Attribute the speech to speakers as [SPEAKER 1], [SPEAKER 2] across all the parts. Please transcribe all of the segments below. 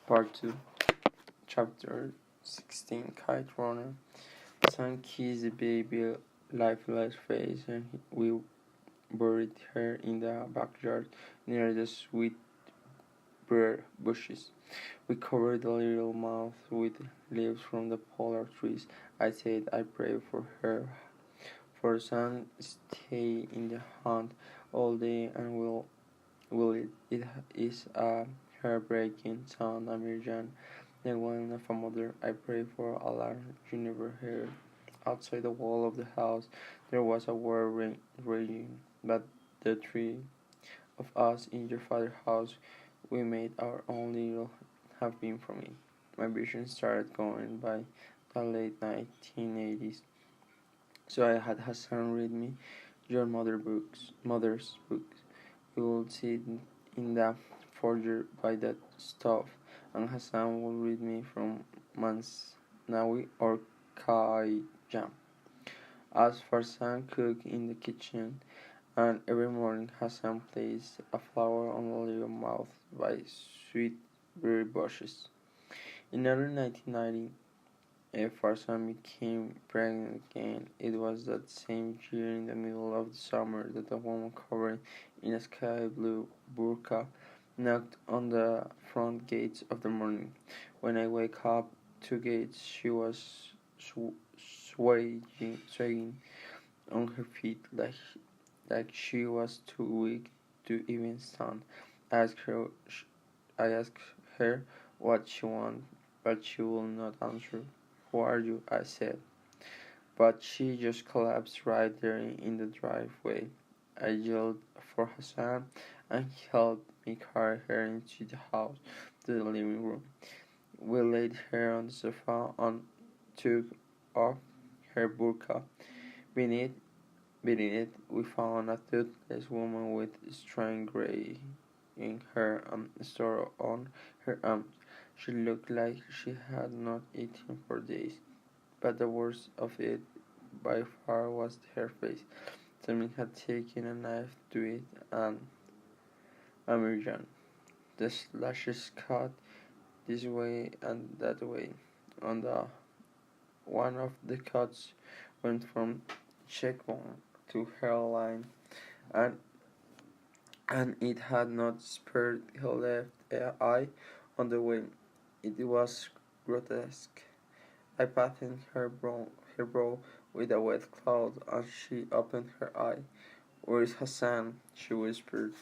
[SPEAKER 1] Part 2, Chapter 16, Kite Runner. Sun kissed the baby lifeless face and we buried her in the backyard near the sweet bushes. We covered the little mouth with leaves from the polar trees. I said I prayed for her, for Sun stay in the hunt all day and will it. It is a heartbreaking sound, Amirjan. The one of a mother. I pray for Allah you never heard. Outside the wall of the house there was a war raging, but the three of us in your father's house we made our own little have been for me. My vision started going by the late 1980s. So I had Hassan read me your mother's books. We would sit in the foyer by that stove, and Hassan would read me from Masnawi or Qayyam. As Farsan cooked in the kitchen, and every morning Hassan placed a flower on the little mouth by sweet berry bushes. In early 1990, Farsan became pregnant again. It was that same year in the middle of the summer that a woman covered in a sky blue burqa knocked on the front gates of the morning. When I wake up, two gates, she was swaying on her feet like she was too weak to even stand. I asked her, I asked her what she wanted, but she would not answer. Who are you? I said. But she just collapsed right there in the driveway. I yelled for Hassan, and he helped me carry her into the house to the living room. We laid her on the sofa and took off her burqa. Beneath it, we found a toothless woman with strange gray in her store on her arm. She looked like she had not eaten for days, but the worst of it by far was her face. Someone had taken a knife to it, and Amirjan. The slashes cut this way and that way. On the one of the cuts went from cheekbone to hairline, and it had not spared her left eye on the way. It was grotesque. I patted her brow with a wet cloth, and she opened her eye. "Where is Hassan?" she whispered.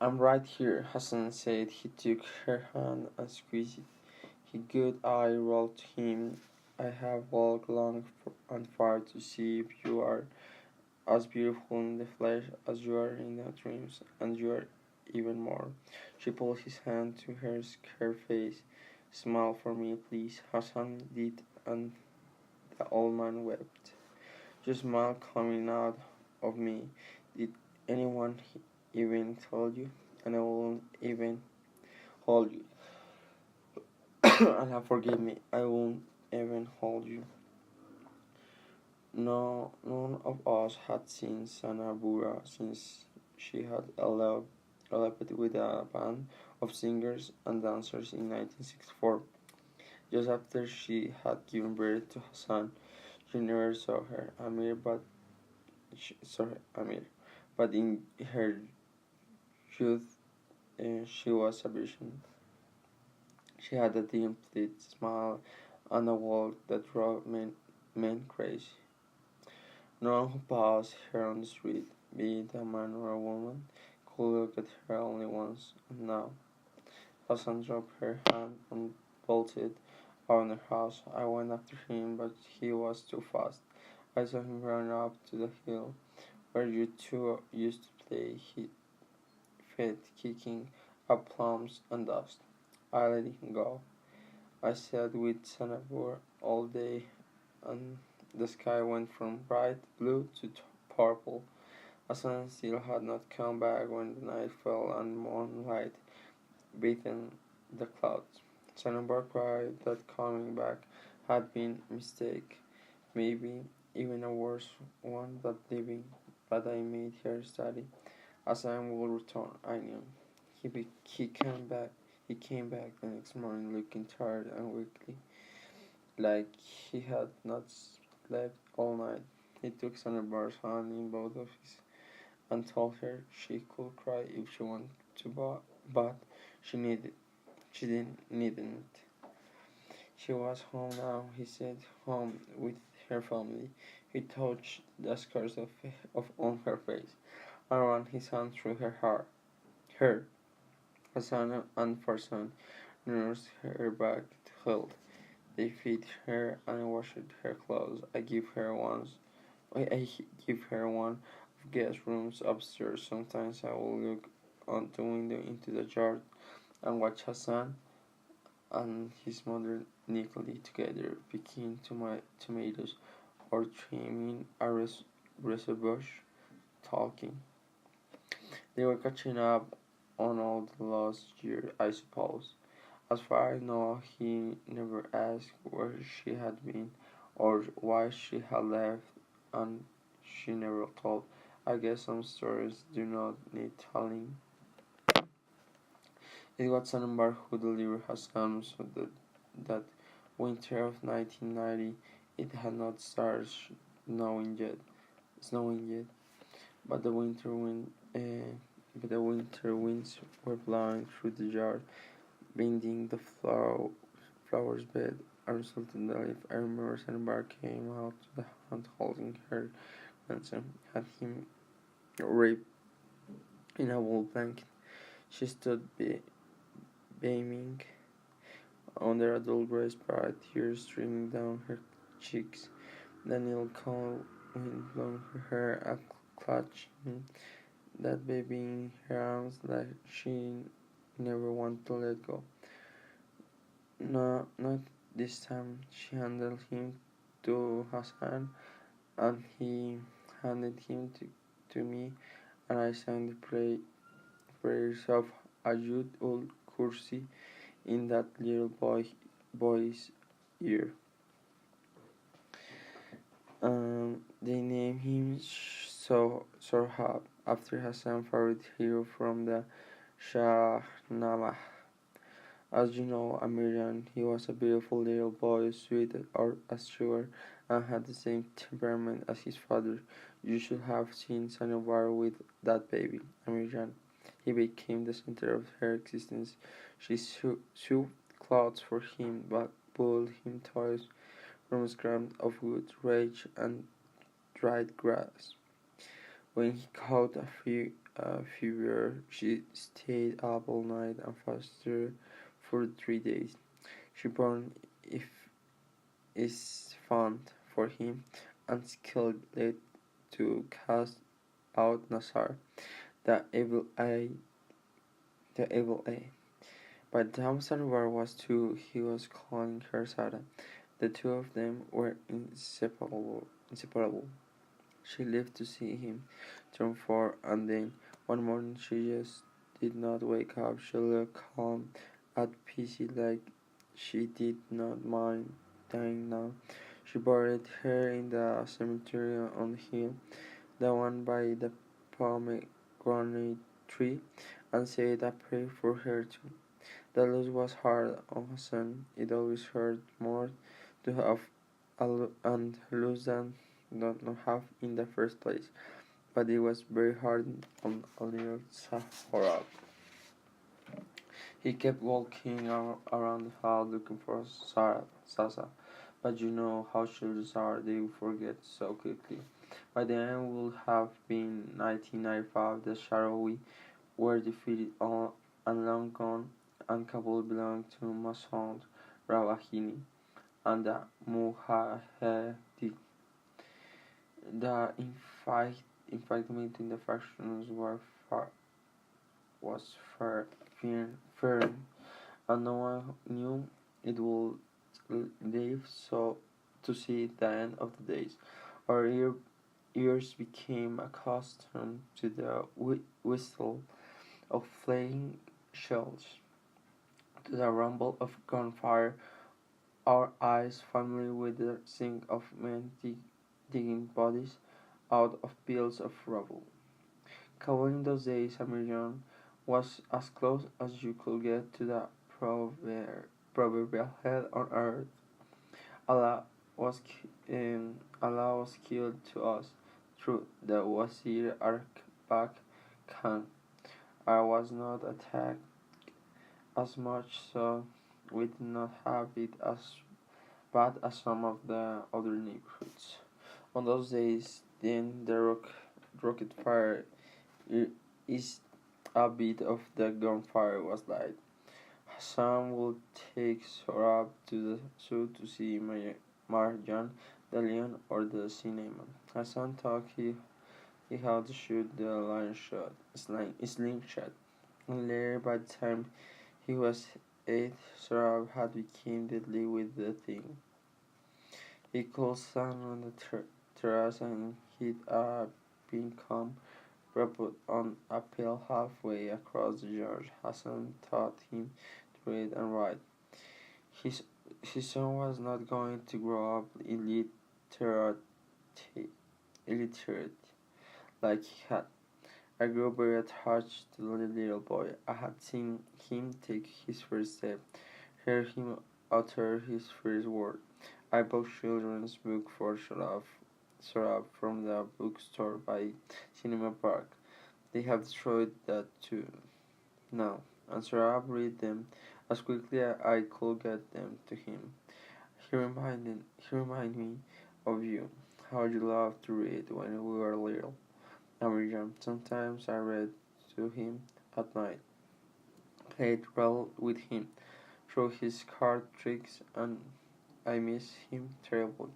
[SPEAKER 1] "I'm right here," Hassan said. He took her hand and squeezed it. His good eye rolled to him. "I have walked long and far to see if you are as beautiful in the flesh as you are in the dreams, and you are even more." She pulled his hand to her scared face. "Smile for me, please." Hassan did, and the old man wept. "Your smile coming out of me. Did anyone even tell you? And I won't even hold you." "Allah forgive me, I won't even hold you." No, none of us had seen Sana Bura since she had eloped with a band of singers and dancers in 1964. Just after she had given birth to Hassan, she never saw her, Amir, but in her youth she was a vision. She had a dimpled smile and a walk that drove men crazy. No one who passed her on the street, be it a man or a woman, could look at her only once, and now. Hassan dropped her hand and bolted out of the house. I went after him, but he was too fast. I saw him run up to the hill where you two used to play. He fed, kicking up plums and dust. I let him go. I sat with Sanabur all day, and the sky went from bright blue to purple. Hassan still had not come back when the night fell and moonlight bathed the clouds. Sanabur cried that coming back had been a mistake, maybe even a worse one than leaving, but I made her study Hassan will return, I knew. He came back. He came back the next morning looking tired and weakly, like he had not slept all night. He took Sanderbar's hand in both of his and told her she could cry if she wanted to, but she needed. She needn't. She was home now, he said, home with her family. He touched the scars of on her face and ran his hand through her hair. Hassan and Farsan nursed her back to health. They fed her and washed her clothes. I give her one of guest rooms upstairs. Sometimes I will look out the window into the yard and watch Hassan and his mother neatly together, picking tomatoes or trimming a razor bush, talking. They were catching up on all the lost year, I suppose. As far as I know, he never asked where she had been or why she had left, and she never told. I guess some stories do not need telling. It was Sandberg who delivered Hassan, so that winter of 1990 it had not started snowing yet, but the winter winds were blowing through the yard, bending the flower's bed. And suddenly, I remember Sandberg came out to the hunt holding her grandson, had him wrapped in a wool blanket. She stood beaming under a dull gray sprite, tears streaming down her cheeks. Daniel cold wind blown her hair, clutching that baby in her arms like she never wanted to let go. No, not this time. She handed him to Hassan, and he handed him to me, and I sang the prayers of Ajud ul Kursi in that little boy's ear. They named him Sorhab after Hassan's favorite hero from the Shahnameh. As you know, Amirian, he was a beautiful little boy, sweet as sugar, and had the same temperament as his father. You should have seen Sanobar with that baby, Amirian. He became the center of her existence. She sewed clothes for him, but pulled him toys from scraps of wood, rage, and dried grass. When he caught a fever, she stayed up all night and fasted for 3 days. She burned if is fond for him and skilled it to cast out Nasar, the evil eye. The evil eye. By the time Sanwar was 2, he was calling her Sarah. The two of them were inseparable. She lived to see him turn 4, and then one morning she just did not wake up. She looked calm, at peace, like she did not mind dying now. She buried her in the cemetery on the hill, the one by the pomegranate tree, and said a prayer for her too. The loss was hard on Hassan. It always hurt more to have and lose than not have in the first place. But it was very hard on a little Sahara. He kept walking around the house looking for Sasa. But you know how children are, they forget so quickly. By the end it would have been 1995, the Sharawi were defeated and long gone, and Kabul belonged to Masoud Rawahini and the Mujahideen. The infight between the factions was firm, and no one knew it would live so to see the end of the days. Our ears became accustomed to the whistle of flying shells, to the rumble of gunfire, our eyes familiar with the sing of men digging bodies out of piles of rubble. Cowboy in those days, American was as close as you could get to the proverbial head on earth. Allah Allah was killed to us through the Wazir Arkbak Khan. I was not attacked as much, so we did not have it as bad as some of the other neighborhoods. On those days, then the rocket fire is a bit of the gunfire was light. Hassan would take Sorab to the zoo to see Marjan, the lion, or the cinema. Hassan thought he had to shoot the slingshot. And later, by the time he was 8, Sorab had become deadly with the thing. He could stand on the terrace and hit a pin-cone rappelled on a pill halfway across the yard. Hassan taught him to read and write. His, his son was not going to grow up illiterate like he had. I grew very attached to the little boy. I had seen him take his first step, heard him utter his first word. I bought children's book for Sorab from the bookstore by Cinema Park. They have destroyed that too now, and Sorab read them as quickly as I could get them to him. He reminded me of you, how you loved to read when we were little. American. Sometimes I read to him at night, played well with him, through his card tricks, and I miss him terribly.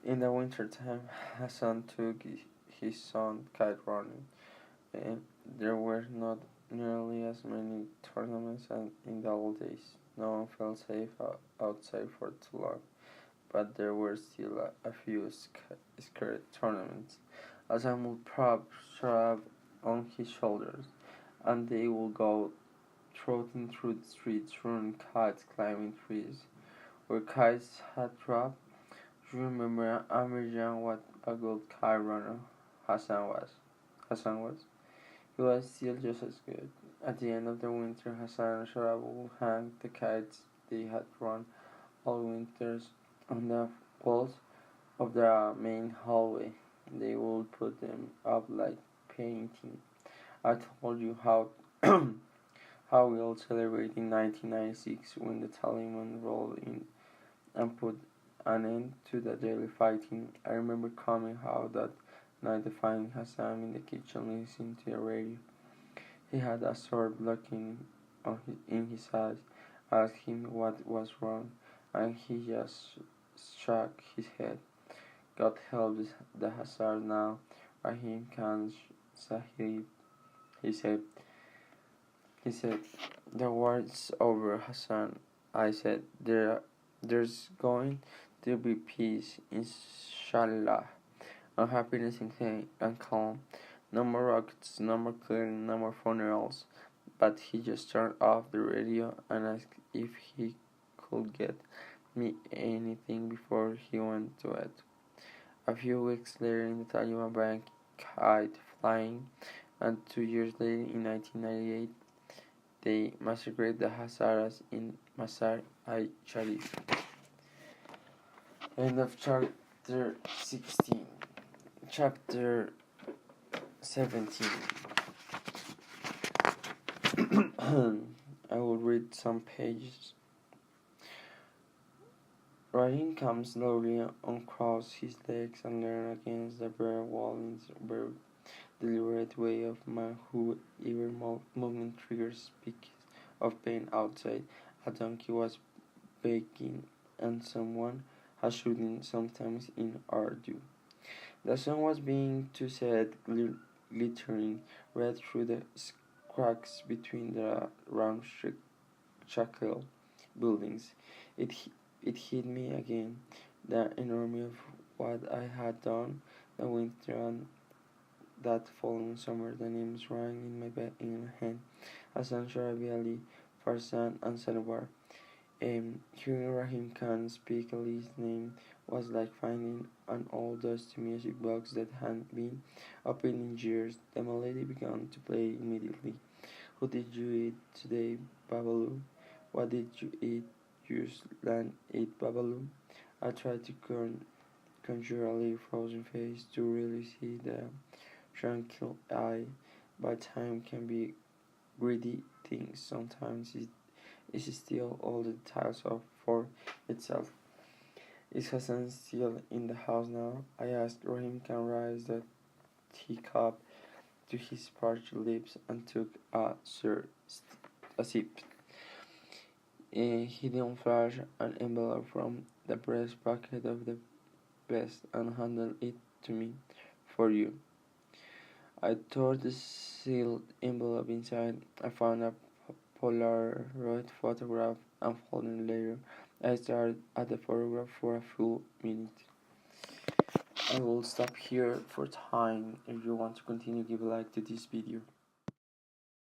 [SPEAKER 1] In the winter time, Hassan took his son kite running, and there were not nearly as many tournaments as in the old days. No one felt safe outside for too long, but there were still a few scared tournaments. Hassan would prop Sharab on his shoulders, and they would go trotting through the streets, running kites, climbing trees. Where kites had dropped, do you remember Amirjan what a good kite runner Hassan was? He was still just as good. At the end of the winter, Hassan and Sharab would hang the kites they had run all winters on the walls of the main hallway. They would put them up like painting. I told you how how we all celebrated in 1996 when the Taliban rolled in and put an end to the daily fighting. I remember coming out that night to find Hassan in the kitchen listening to the radio. He had a sore look in his eyes. I asked him what was wrong, and he just shook his head. God help the Hazard now, Rahim Khan Sahib, he said. The war's over, Hassan. I said, there's going to be peace, inshallah, and happiness and calm. No more rockets, no more killing, no more funerals. But he just turned off the radio and asked if he could get me anything before he went to bed. A few weeks later in the Taliban Bank, kite flying, and 2 years later in 1998, they massacred the Hazaras in Mazar-i-Sharif. End of chapter 16. Chapter 17. I will read some pages. Rahim comes slowly, uncross his legs, and lean against the bare wall in the very deliberate way of a man who every movement triggers speaks of pain outside. A donkey was baking, and someone was shooting, sometimes in Urdu. The sun was beginning to set, glittering red through the cracks between the round shackle buildings. It hit me again, the enormity of what I had done the winter and that following summer. The names rang in my hand: Hassan, Sharabi Ali, Farsan, and Sanawar. Hearing Rahim Khan speak Ali's name was like finding an old dusty music box that hadn't been opened in years. The melody began to play immediately. Who did you eat today, Babalu? What did you eat? You slan eat, Babalu? I tried to conjure a little frozen face to really see the tranquil eye, but time can be greedy thing. Sometimes it steals all the tiles off for itself. Is Hassan still in the house now? I asked. Rahim can raise the teacup to his parched lips and took a sip. He then flashed an envelope from the breast pocket of the vest and handed it to me. For you. I tore the sealed envelope inside. I found a Polaroid photograph unfolding later. I stared at the photograph for a full minute. I will stop here for time. If you want to continue, give a like to this video.